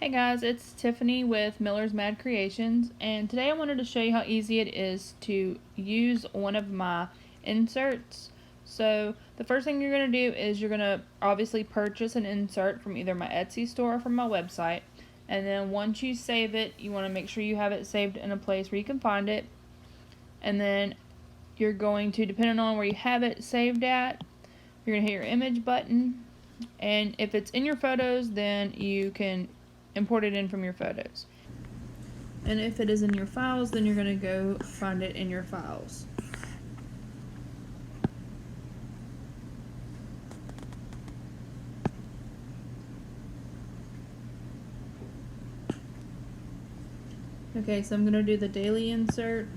Hey guys, it's Tiffany with Miller's Mad Creations, and today I wanted to show you how easy it is to use one of my inserts. So the first thing you're going to do is you're going to obviously purchase an insert from either my Etsy store or from my website, and then once you save it, you want to make sure you have it saved in a place where you can find it, and then you're going to, depending on where you have it saved at, you're going to hit your image button, and if it's in your photos, then you can import it in from your photos. And if it is in your files, then you're going to go find it in your files. Okay, so I'm going to do the daily insert.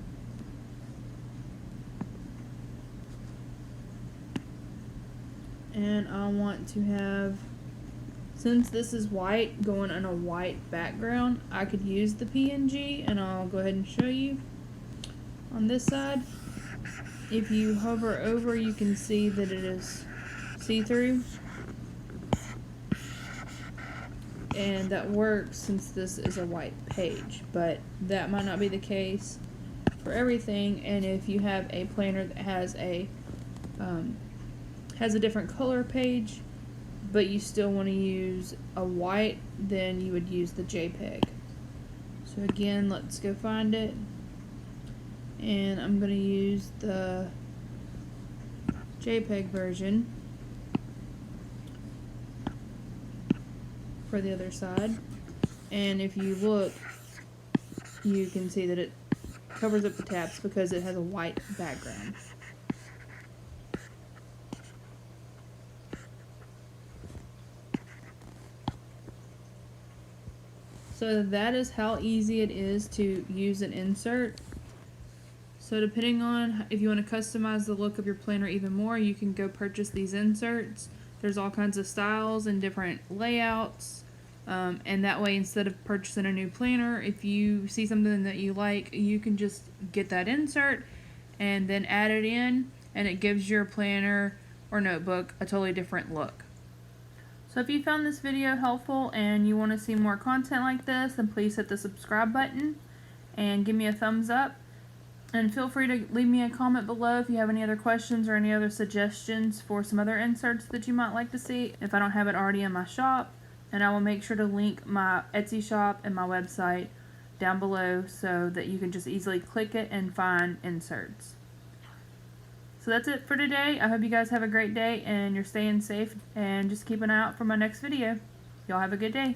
And I want to have, since this is white, going on a white background, I could use the PNG, and I'll go ahead and show you. On this side, if you hover over, you can see that it is see-through. And that works since this is a white page, but that might not be the case for everything. And if you have a planner that has a different color page, but you still want to use a white, then you would use the JPEG. So again, let's go find it, and I'm going to use the JPEG version for the other side. And if you look, you can see that it covers up the tabs because it has a white background. So that is how easy it is to use an insert. So depending on if you want to customize the look of your planner even more, you can go purchase these inserts. There's all kinds of styles and different layouts. And that way, instead of purchasing a new planner, if you see something that you like, you can just get that insert and then add it in, and it gives your planner or notebook a totally different look. So if you found this video helpful and you want to see more content like this, then please hit the subscribe button and give me a thumbs up. And feel free to leave me a comment below if you have any other questions or any other suggestions for some other inserts that you might like to see if I don't have it already in my shop. And I will make sure to link my Etsy shop and my website down below so that you can just easily click it and find inserts. So that's it for today. I hope you guys have a great day and you're staying safe, and just keep an eye out for my next video. Y'all have a good day.